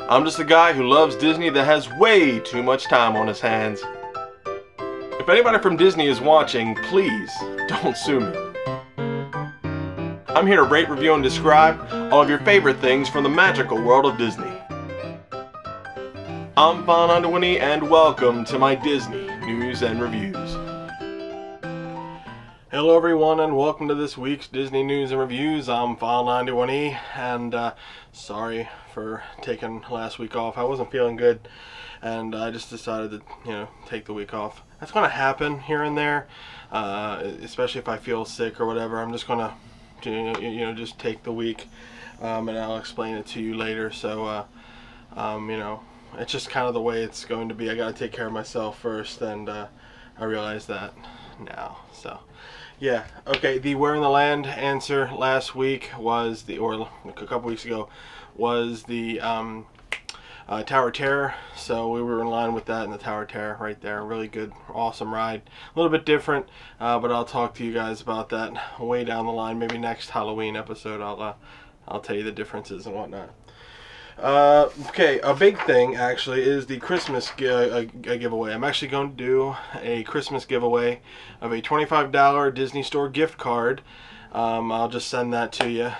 I'm just a guy who loves Disney that has way too much time on his hands. If anybody from Disney is watching, please don't sue me. I'm here to rate, review, and describe all of your favorite things from the magical world of Disney. I'm File91e and welcome to my Disney News and Reviews. Hello everyone and welcome to this week's Disney News and Reviews. I'm File91e and sorry for taking last week off. I wasn't feeling good and I just decided to, take the week off. That's going to happen here and there, especially if I feel sick or whatever. I'm just going to, just take the week and I'll explain it to you later. So, it's just kind of the way it's going to be. I got to take care of myself first, and I realize that now. So, yeah. Okay, the Where in the Land answer last week was or a couple weeks ago, was the Tower Terror. So we were in line with that in the Tower Terror right there. Really good, awesome ride. A little bit different, but I'll talk to you guys about that way down the line. Maybe next Halloween episode I'll tell you the differences and whatnot. Okay, a big thing actually is the Christmas giveaway. I'm actually going to do a Christmas giveaway of a $25 Disney Store gift card. I'll just send that to you.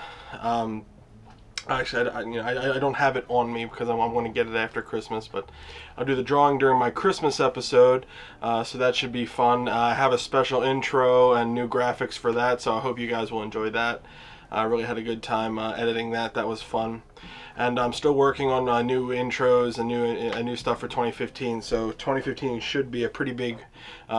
Actually, I don't have it on me because I'm going to get it after Christmas, but I'll do the drawing during my Christmas episode, so that should be fun. I have a special intro and new graphics for that, so I hope you guys will enjoy that. I really had a good time editing that. That was fun. And I'm still working on new intros and new stuff for 2015. So 2015 should be a pretty big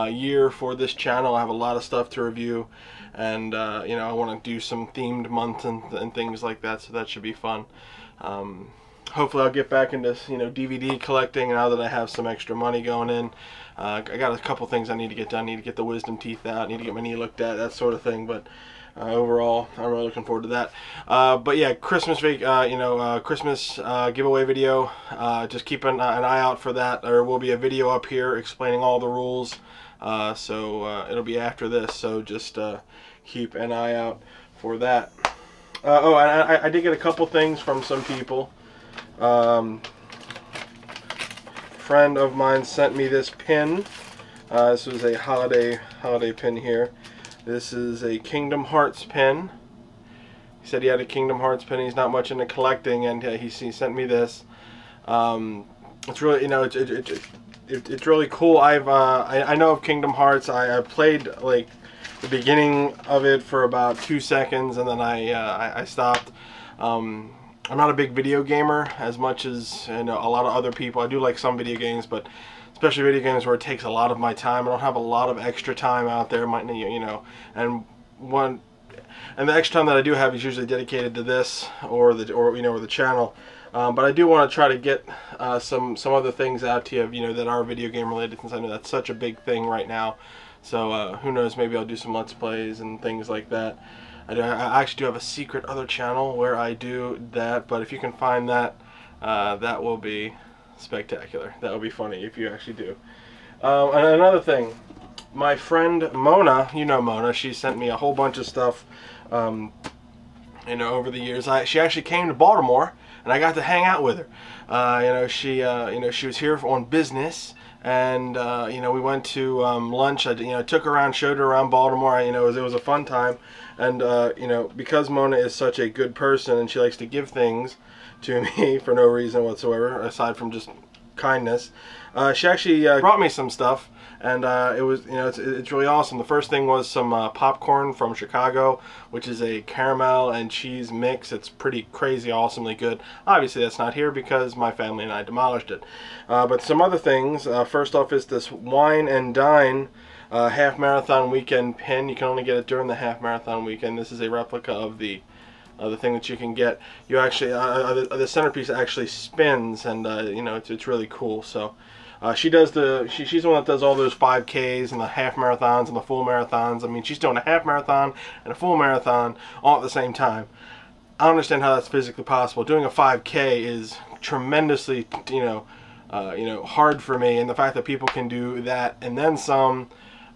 year for this channel. I have a lot of stuff to review, and I want to do some themed months and things like that. So that should be fun. Hopefully I'll get back into DVD collecting now that I have some extra money going in. I got a couple things I need to get done. I need to get the wisdom teeth out. I need to get my knee looked at, that sort of thing. But overall, I'm really looking forward to that. But yeah, Christmas Christmas giveaway video. Just keep an eye out for that. There will be a video up here explaining all the rules. So it'll be after this. So just keep an eye out for that. Oh, and I did get a couple things from some people. Friend of mine sent me this pin. This was a holiday pin here. This is a Kingdom Hearts pin. He said he had a Kingdom Hearts pin. He's not much into collecting, and he sent me this. It's really, it's really cool. I know of Kingdom Hearts. I played like the beginning of it for about 2 seconds, and then I stopped. I'm not a big video gamer as much as a lot of other people. I do like some video games, but especially video games where it takes a lot of my time. I don't have a lot of extra time out there, and the extra time that I do have is usually dedicated to this or the channel. But I do want to try to get some other things out to you, that are video game related, since I know that's such a big thing right now. So who knows? Maybe I'll do some Let's Plays and things like that. I actually do have a secret other channel where I do that, but if you can find that, that will be spectacular. That would be funny if you actually do. And another thing, my friend Mona, Mona, she sent me a whole bunch of stuff, over the years. She actually came to Baltimore, and I got to hang out with her. She was here on business, and we went to lunch. I took her around, showed her around Baltimore. It was a fun time, and because Mona is such a good person and she likes to give things to me for no reason whatsoever aside from just kindness, she actually brought me some stuff, and it's really awesome. The first thing was some popcorn from Chicago, which is a caramel and cheese mix. It's pretty crazy awesomely good. Obviously that's not here because my family and I demolished it, but some other things. First off is this Wine and Dine half marathon weekend pin. You can only get it during the half marathon weekend. This is a replica of the thing that you can get. You actually the centerpiece actually spins, and it's really cool. So she's the one that does all those 5Ks and the half marathons and the full marathons. I mean, she's doing a half marathon and a full marathon all at the same time. I don't understand how that's physically possible. Doing a 5K is tremendously hard for me, and the fact that people can do that and then some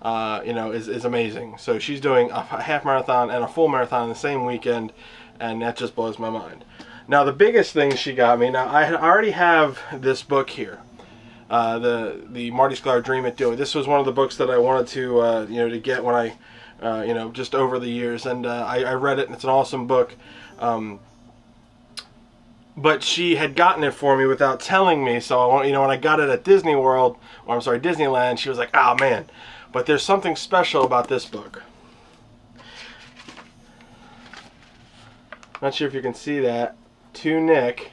is amazing. So she's doing a half marathon and a full marathon in the same weekend, and that just blows my mind. Now the biggest thing she got me, now I already have this book here, the Marty Sklar Dream It Do It. This was one of the books that I wanted to you know, to get when I you know, just over the years, and I read it, and it's an awesome book. But she had gotten it for me without telling me, so you know, when I got it at Disney World, or I'm sorry, Disneyland, she was like, "Oh man!" But there's something special about this book. Not sure if you can see that. To Nick,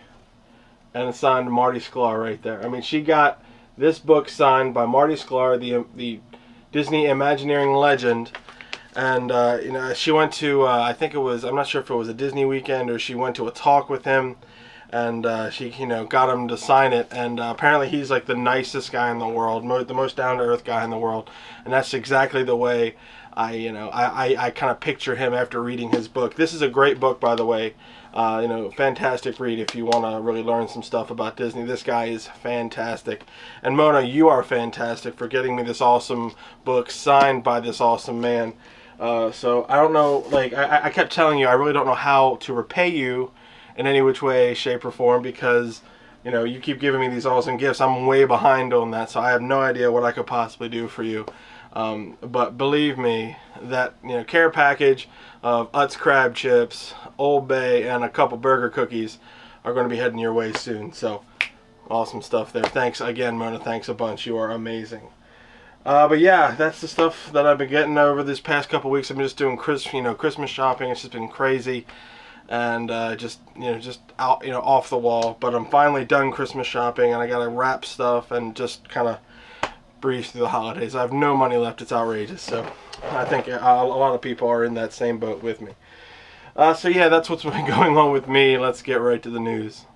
and it's signed Marty Sklar right there. I mean, she got this book signed by Marty Sklar, the Disney Imagineering legend, and you know, she went to I think it was, I'm not sure if it was a Disney weekend or she went to a talk with him, and she, you know, got him to sign it, and apparently he's like the nicest guy in the world, the most down-to-earth guy in the world, and that's exactly the way I kind of picture him after reading his book. This is a great book, by the way. You know, fantastic read if you want to really learn some stuff about Disney. This guy is fantastic. And Mona, you are fantastic for getting me this awesome book signed by this awesome man. So I don't know, like, I kept telling you, I really don't know how to repay you in any which way, shape, or form, because, you know, you keep giving me these awesome gifts. I'm way behind on that, so I have no idea what I could possibly do for you. But believe me, that, you know, care package of Utz crab chips, Old Bay, and a couple burger cookies are going to be heading your way soon. So awesome stuff there. Thanks again, Mona. Thanks a bunch. You are amazing. But yeah, that's the stuff that I've been getting over this past couple weeks. I'm just doing Christmas shopping. It's just been crazy, and just out, you know, off the wall. But I'm finally done Christmas shopping, and I gotta wrap stuff and just kind of breeze through the holidays. I have no money left. It's outrageous. So I think a lot of people are in that same boat with me. So yeah, that's what's been going on with me. Let's get right to the news.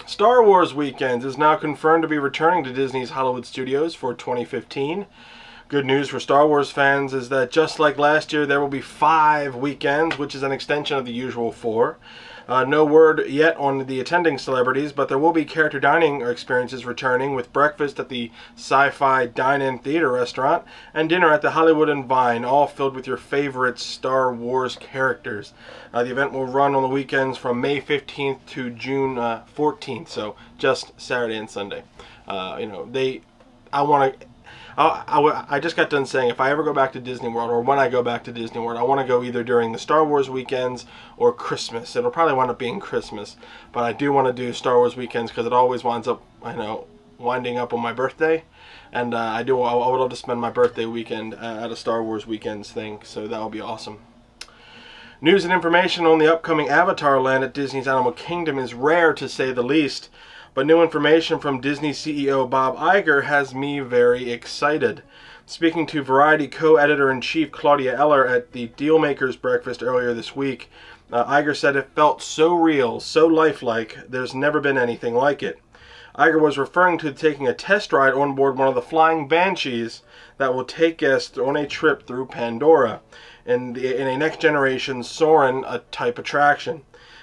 Star Wars Weekends is now confirmed to be returning to Disney's Hollywood Studios for 2015. Good news for Star Wars fans is that just like last year, there will be 5 weekends, which is an extension of the usual 4. No word yet on the attending celebrities, but there will be character dining experiences returning, with breakfast at the Sci-Fi Dine-In Theater Restaurant and dinner at the Hollywood and Vine, all filled with your favorite Star Wars characters. The event will run on the weekends from May 15th to June 14th, so just Saturday and Sunday. You know, I just got done saying if I ever go back to Disney World, or when I go back to Disney World, I want to go either during the Star Wars weekends or Christmas. It'll probably wind up being Christmas, but I do want to do Star Wars weekends because it always winds up, you know, winding up on my birthday, and I would love to spend my birthday weekend at a Star Wars weekends thing, so that will be awesome. News and information on the upcoming Avatar land at Disney's Animal Kingdom is rare, to say the least. But new information from Disney CEO Bob Iger has me very excited. Speaking to Variety co-editor-in-chief Claudia Eller at the Dealmakers Breakfast earlier this week, Iger said it felt so real, so lifelike, there's never been anything like it. Iger was referring to taking a test ride on board one of the flying Banshees that will take guests on a trip through Pandora in a next-generation Soarin'-type attraction.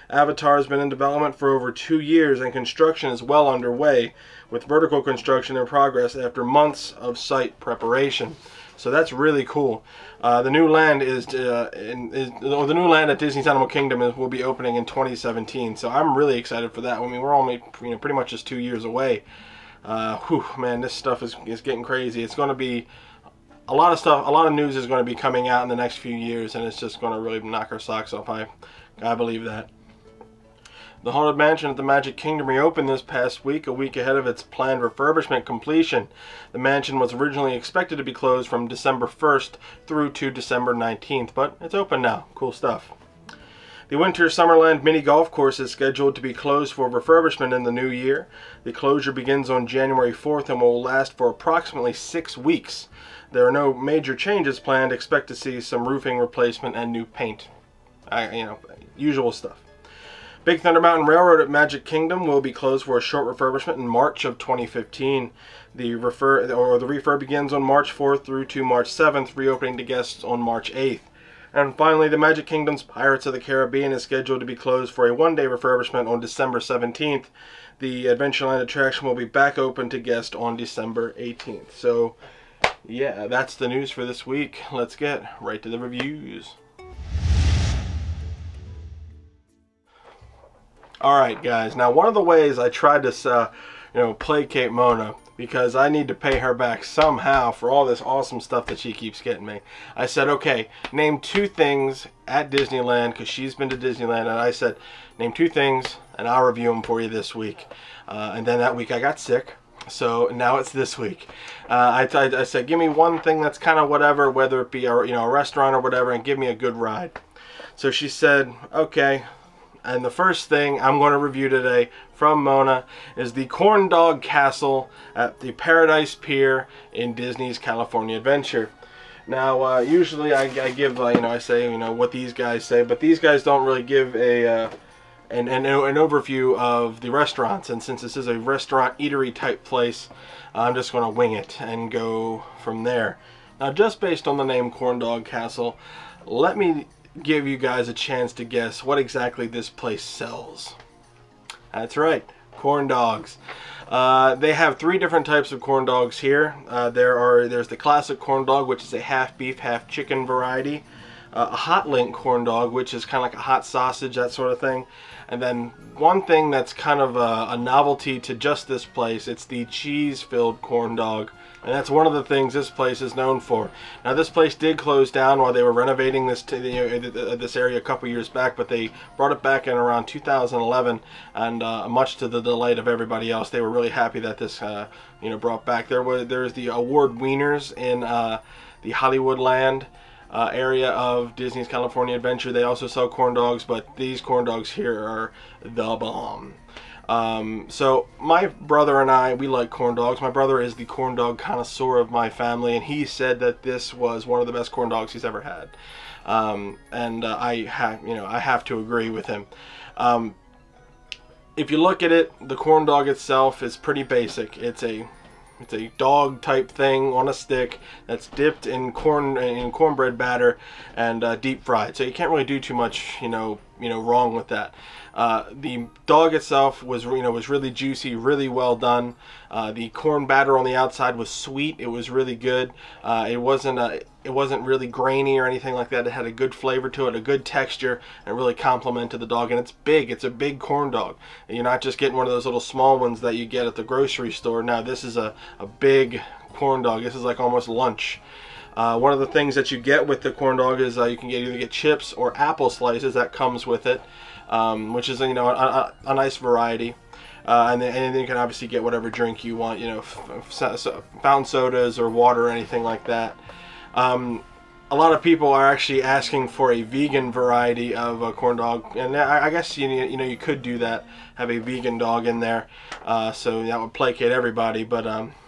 Avatar has been in development for over 2 years, and construction is well underway, with vertical construction in progress after months of site preparation. So that's really cool. The new land the new land at Disney's Animal Kingdom will be opening in 2017. So I'm really excited for that. I mean, we're only, you know, pretty much just 2 years away. Whew, man, this stuff is getting crazy. It's going to be a lot of stuff. A lot of news is going to be coming out in the next few years, and it's just going to really knock our socks off. I believe that. The Haunted Mansion at the Magic Kingdom reopened this past week, a week ahead of its planned refurbishment completion. The mansion was originally expected to be closed from December 1st through to December 19th, but it's open now. Cool stuff. The Winter Summerland mini golf course is scheduled to be closed for refurbishment in the new year. The closure begins on January 4th and will last for approximately 6 weeks. There are no major changes planned. Expect to see some roofing replacement and new paint. Usual stuff. Big Thunder Mountain Railroad at Magic Kingdom will be closed for a short refurbishment in March of 2015. The refurb begins on March 4th through to March 7th, reopening to guests on March 8th. And finally, the Magic Kingdom's Pirates of the Caribbean is scheduled to be closed for a one-day refurbishment on December 17th. The Adventureland attraction will be back open to guests on December 18th. So, yeah, that's the news for this week. Let's get right to the reviews. Alright guys, now one of the ways I tried to placate Mona, because I need to pay her back somehow for all this awesome stuff that she keeps getting me. I said, okay, name 2 things at Disneyland, because she's been to Disneyland, and I said, name 2 things and I'll review them for you this week. And then that week I got sick, so now it's this week. I said, give me one thing that's kind of whatever, whether it be a restaurant or whatever, and give me a good ride. So she said, okay. And the first thing I'm going to review today from Mona is the Corn Dog Castle at the Paradise Pier in Disney's California Adventure. Now, usually I give, I say, what these guys say, but these guys don't really give an overview of the restaurants. And since this is a restaurant eatery type place, I'm just going to wing it and go from there. Now, just based on the name Corn Dog Castle, let me give you guys a chance to guess what exactly this place sells. That's right, corn dogs. They have 3 different types of corn dogs here. There's the classic corn dog, which is a half beef, half chicken variety. A hot link corn dog, which is kind of like a hot sausage, that sort of thing. And then one thing that's kind of a novelty to just this place, it's the cheese-filled corn dog. And that's one of the things this place is known for. Now, this place did close down while they were renovating this this area a couple years back, but they brought it back in around 2011, and much to the delight of everybody else, they were really happy that this brought back. There's the award wieners in the Hollywoodland area of Disney's California Adventure. They also sell corn dogs, but these corn dogs here are the bomb. So my brother and I, we like corn dogs. My brother is the corn dog connoisseur of my family, and he said that this was one of the best corn dogs he's ever had. I have to agree with him. If you look at it, the corn dog itself is pretty basic. It's a dog type thing on a stick that's dipped in cornbread batter and deep fried. So you can't really do too much, wrong with that. The dog itself was really juicy, really well done. The corn batter on the outside was sweet. It was really good. It wasn't really grainy or anything like that. It had a good flavor to it, a good texture, and really complimented the dog. And it's big. It's a big corn dog. You're not just getting one of those little small ones that you get at the grocery store. Now, this is a big corn dog. This is like almost lunch. One of the things that you get with the corn dog is you can either get chips or apple slices that comes with it, which is a nice variety. And then you can obviously get whatever drink you want, fountain sodas or water or anything like that. A lot of people are actually asking for a vegan variety of a corn dog, and I guess you could do that, have a vegan dog in there, so that would placate everybody. But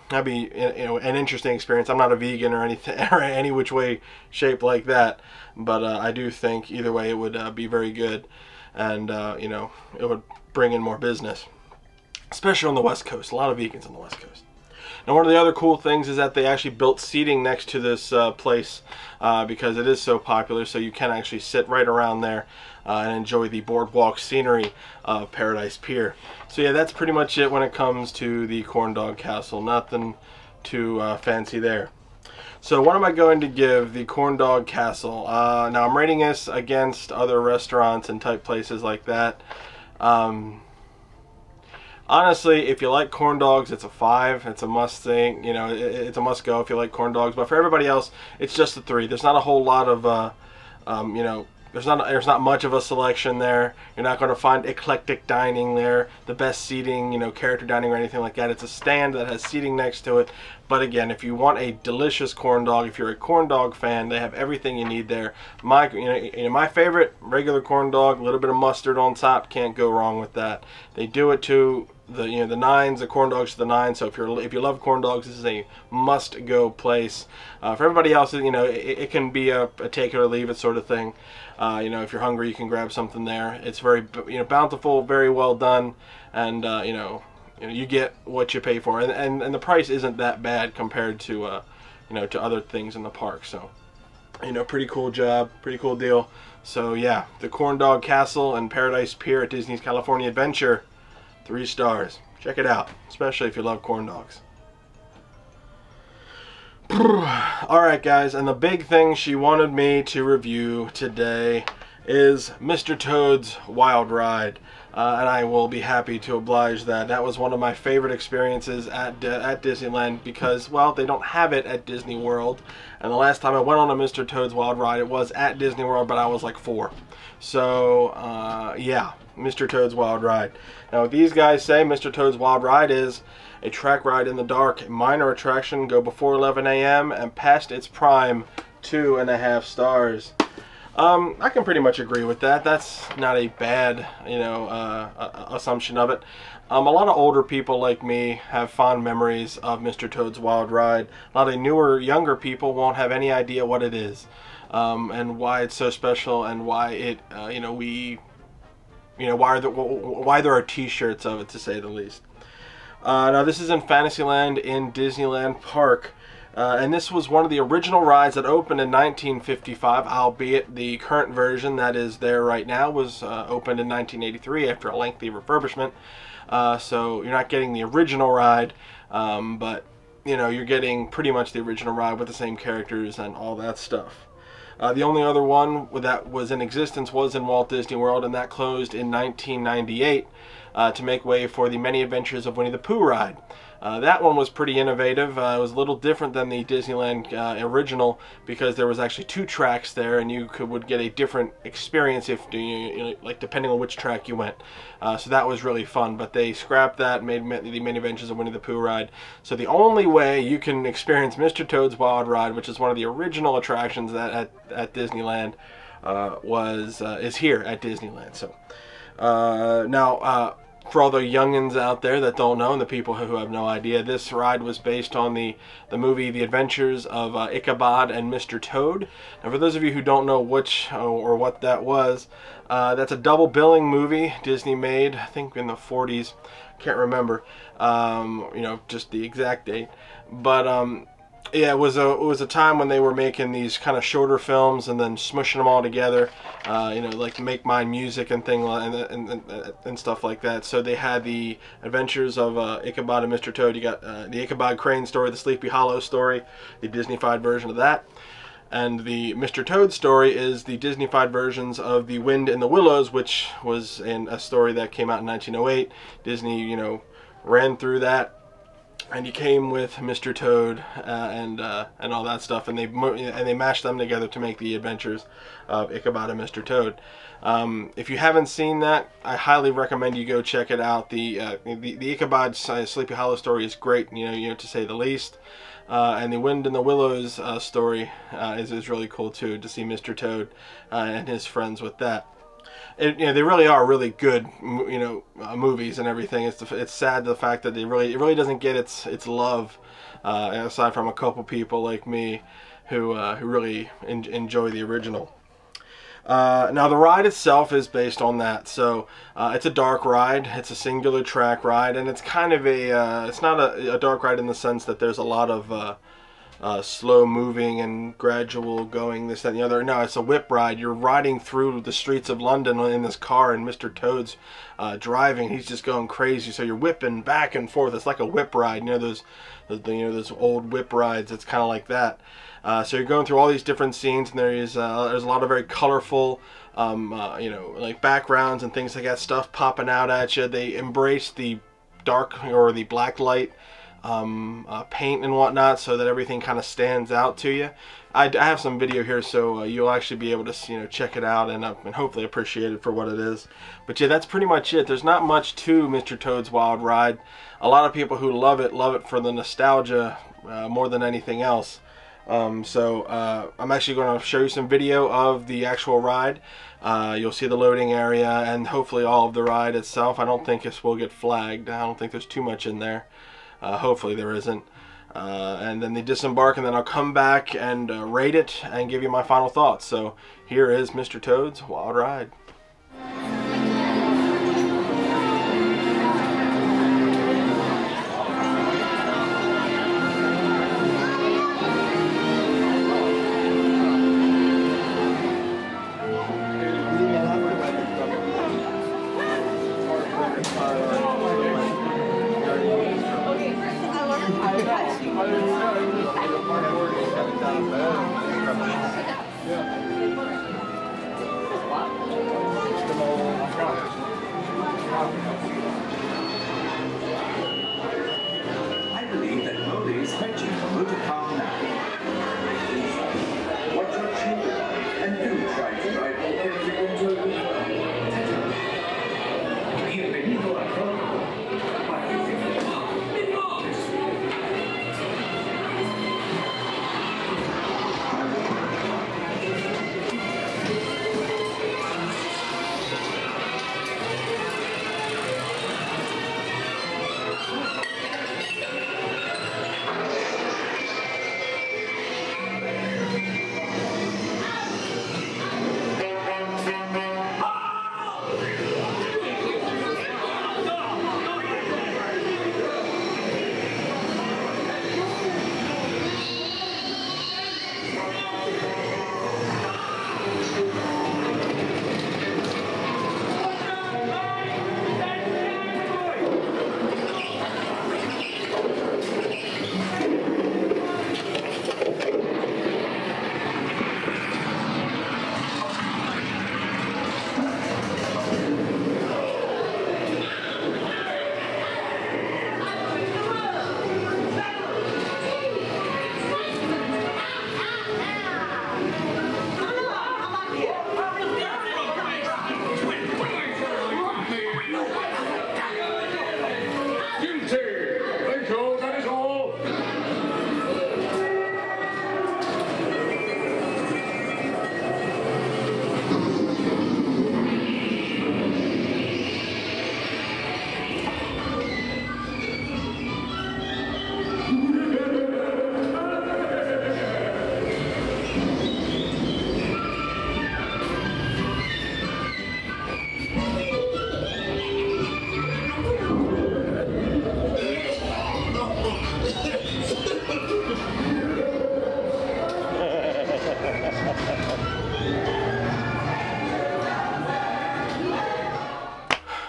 that'd be an interesting experience. I'm not a vegan or anything or any which way shape like that, but I do think either way it would be very good, and it would bring in more business, especially on the West Coast. A lot of vegans on the West Coast. Now, one of the other cool things is that they actually built seating next to this place because it is so popular, so you can actually sit right around there and enjoy the boardwalk scenery of Paradise Pier. So yeah, that's pretty much it when it comes to the Corn Dog Castle. Nothing too fancy there. So what am I going to give the Corn Dog Castle? Now, I'm rating this against other restaurants and type places like that. Honestly, if you like corn dogs, it's a 5. It's a must thing. It's a must go if you like corn dogs. But for everybody else, it's just a 3. There's not a whole lot of, there's not much of a selection there. You're not going to find eclectic dining there, the best seating, character dining or anything like that. It's a stand that has seating next to it. But again, if you want a delicious corn dog, if you're a corn dog fan, they have everything you need there. My favorite, regular corn dog, a little bit of mustard on top, can't go wrong with that. They do it to the nines, the corn dogs to the nines. So if you love corn dogs, this is a must-go place. For everybody else, it can be a take it or leave it sort of thing. If you're hungry, you can grab something there. It's very bountiful, very well done, and you get what you pay for, and the price isn't that bad compared to to other things in the park. So pretty cool job, pretty cool deal. So yeah, the Corn Dog Castle and Paradise Pier at Disney's California Adventure, 3 stars. Check it out, especially if you love corn dogs. Alright guys, and the big thing she wanted me to review today is Mr. Toad's Wild Ride. And I will be happy to oblige that. That was one of my favorite experiences at Disneyland because, well, they don't have it at Disney World. And the last time I went on a Mr. Toad's Wild Ride, it was at Disney World, but I was like 4. So, yeah, Mr. Toad's Wild Ride. Now, what these guys say, Mr. Toad's Wild Ride is a track ride in the dark, a minor attraction, go before 11 a.m. and past its prime, 2.5 stars. I can pretty much agree with that. That's not a bad, assumption of it. A lot of older people like me have fond memories of Mr. Toad's Wild Ride. A lot of newer, younger people won't have any idea what it is, and why it's so special, and why it, why there are T-shirts of it, to say the least. Now, this is in Fantasyland in Disneyland Park. And this was one of the original rides that opened in 1955, albeit the current version that is there right now was opened in 1983 after a lengthy refurbishment. So you're not getting the original ride, but you're getting pretty much the original ride with the same characters and all that stuff. The only other one that was in existence was in Walt Disney World, and that closed in 1998 to make way for the Many Adventures of Winnie the Pooh ride. That one was pretty innovative. It was a little different than the Disneyland original because there was actually 2 tracks there, and you would get a different experience if like depending on which track you went. So that was really fun. But they scrapped that and made the Many Adventures of Winnie the Pooh ride. So the only way you can experience Mr. Toad's Wild Ride, which is one of the original attractions at Disneyland, is here at Disneyland. So now. For all the youngins out there that don't know, and the people who have no idea, this ride was based on the movie The Adventures of Ichabod and Mr. Toad. And for those of you who don't know which or what that was, that's a double billing movie Disney made, I think in the 40s. Can't remember, just the exact date. But yeah, it was a time when they were making these kind of shorter films and then smushing them all together, like Make Mine Music and and stuff like that. So they had the Adventures of Ichabod and Mr. Toad. You got the Ichabod Crane story, the Sleepy Hollow story, the Disney-fied version of that. And the Mr. Toad story is the Disney-fied versions of The Wind in the Willows, which was a story that came out in 1908. Disney, ran through that. And he came with Mr. Toad and all that stuff, and they mashed them together to make the Adventures of Ichabod and Mr. Toad. If you haven't seen that, I highly recommend you go check it out. The Ichabod Sleepy Hollow story is great, to say the least. And the Wind in the Willows story is really cool too, to see Mr. Toad and his friends with that. They really are really good, movies and everything. It's sad the fact that it really doesn't get its love, aside from a couple people like me who really enjoy the original. Now the ride itself is based on that, so it's a dark ride. It's a singular track ride, and it's kind of it's not a dark ride in the sense that there's a lot of slow moving and gradual going, this, that, and the other. No, it's a whip ride. You're riding through the streets of London in this car, and Mr. Toad's driving. He's just going crazy. So you're whipping back and forth. It's like a whip ride. those old whip rides. It's kind of like that. So you're going through all these different scenes, and there's a lot of very colorful, like backgrounds and things like that, stuff popping out at you. They embrace the dark or the black light paint and whatnot, so that everything kind of stands out to you. I have some video here, so you'll actually be able to check it out and hopefully appreciate it for what it is. But yeah, that's pretty much it. There's not much to Mr. Toad's Wild Ride. A lot of people who love it for the nostalgia more than anything else. So I'm actually going to show you some video of the actual ride. You'll see the loading area and hopefully all of the ride itself. I don't think this will get flagged. I don't think there's too much in there. Hopefully there isn't. And then they disembark, and then I'll come back and rate it and give you my final thoughts. So here is Mr. Toad's Wild Ride.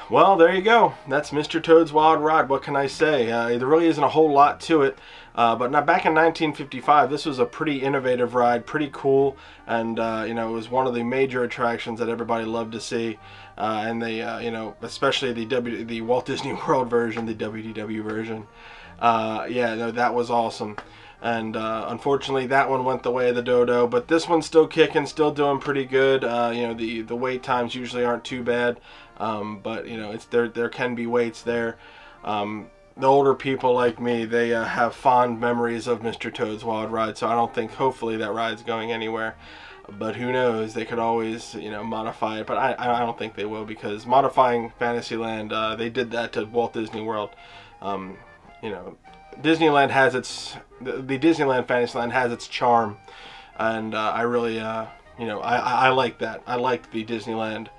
Well, there you go. That's Mr. Toad's Wild Ride. What can I say? There really isn't a whole lot to it. But now, back in 1955, this was a pretty innovative ride, pretty cool, and you know, it was one of the major attractions that everybody loved to see. And they, you know, especially the Walt Disney World version, the WDW version. Yeah, no, that was awesome. And unfortunately, that one went the way of the dodo. But this one's still kicking, still doing pretty good. You know, the wait times usually aren't too bad. But you know, there can be waits there. The older people like me, they have fond memories of Mr. Toad's Wild Ride, so I don't think, hopefully, that ride's going anywhere. But who knows? They could always, you know, modify it. But I don't think they will, because modifying Fantasyland, they did that to Walt Disney World. You know, Disneyland has the Disneyland Fantasyland has its charm, and I really, you know, I like that. I liked the Disneyland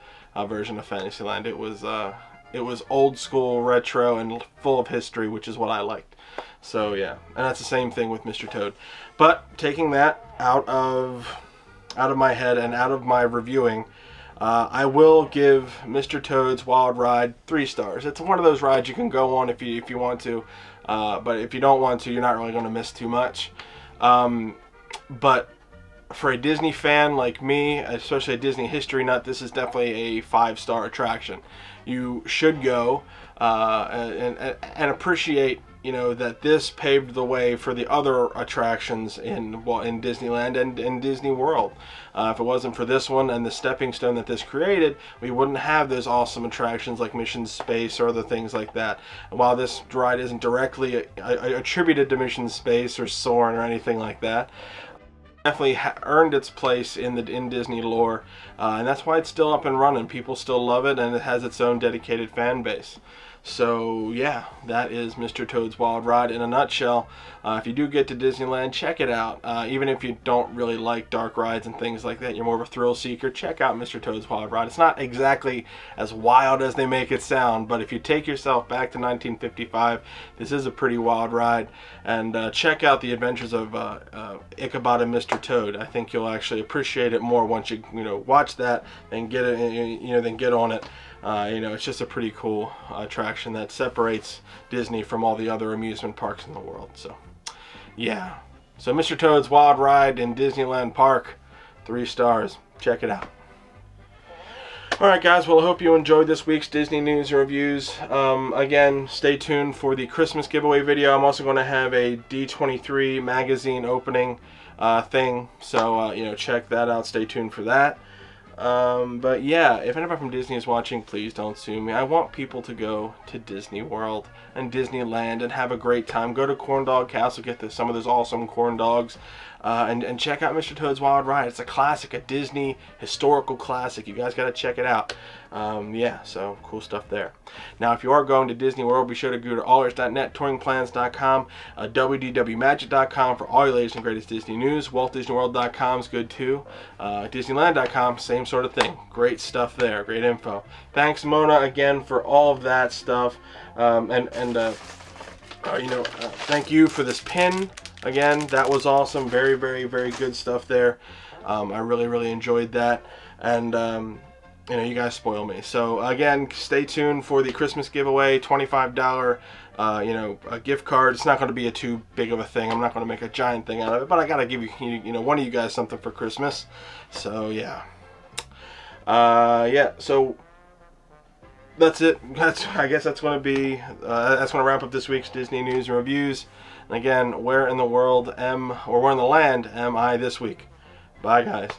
version of Fantasyland. It was old school, retro, and full of history, which is what I liked. So yeah, and that's the same thing with Mr. Toad. But taking that out of my head and out of my reviewing, I will give Mr. Toad's Wild Ride 3 stars. It's one of those rides you can go on if you want to, but if you don't want to, you're not really going to miss too much. But for a Disney fan like me, especially a Disney history nut, this is definitely a 5-star attraction. You should go and appreciate, you know, that this paved the way for the other attractions in Disneyland and in Disney World. If it wasn't for this one and the stepping stone that this created, we wouldn't have those awesome attractions like Mission Space or other things like that. And while this ride isn't directly attributed to Mission Space or Soarin' or anything like that, definitely earned its place in Disney lore, and that's why it's still up and running. People still love it, and it has its own dedicated fan base. So yeah, that is Mr. Toad's Wild Ride in a nutshell. If you do get to Disneyland, check it out. Even if you don't really like dark rides and things like that, you're more of a thrill seeker, check out Mr. Toad's Wild Ride. It's not exactly as wild as they make it sound, but if you take yourself back to 1955, this is a pretty wild ride. And check out the adventures of Ichabod and Mr. Toad. I think you'll actually appreciate it more once you watch that and get it, then get on it. You know, it's just a pretty cool attraction that separates Disney from all the other amusement parks in the world. So, yeah. So, Mr. Toad's Wild Ride in Disneyland Park, 3 stars. Check it out. Alright guys, well I hope you enjoyed this week's Disney News and Reviews. Again, stay tuned for the Christmas giveaway video. I'm also going to have a D23 magazine opening thing, so you know, check that out. Stay tuned for that. But yeah, if anybody from Disney is watching, please don't sue me. I want people to go to Disney World and Disneyland and have a great time. Go to Corn Dog Castle, get some of those awesome corn dogs, and check out Mr. Toad's Wild Ride. It's a classic, a Disney historical classic. You guys got to check it out. Yeah, so cool stuff there. Now, if you are going to Disney World, be sure to go to allers.net, touringplans.com, www.magic.com for all your latest and greatest Disney news. WaltDisneyWorld.com is good too. Disneyland.com, same sort of thing. Great stuff there, great info. Thanks, Mona, again for all of that stuff. Thank you for this pin. Again, that was awesome. Very, very, very good stuff there. I really, really enjoyed that. And you know, you guys spoil me. So again, stay tuned for the Christmas giveaway, $25 a gift card. It's not going to be too big of a thing. I'm not going to make a giant thing out of it, but I got to give you one of you guys something for Christmas. So yeah. Yeah, so that's it. I guess that's going to be that's going to wrap up this week's Disney News and Reviews. And again, where in the world where in the land am I this week? Bye guys.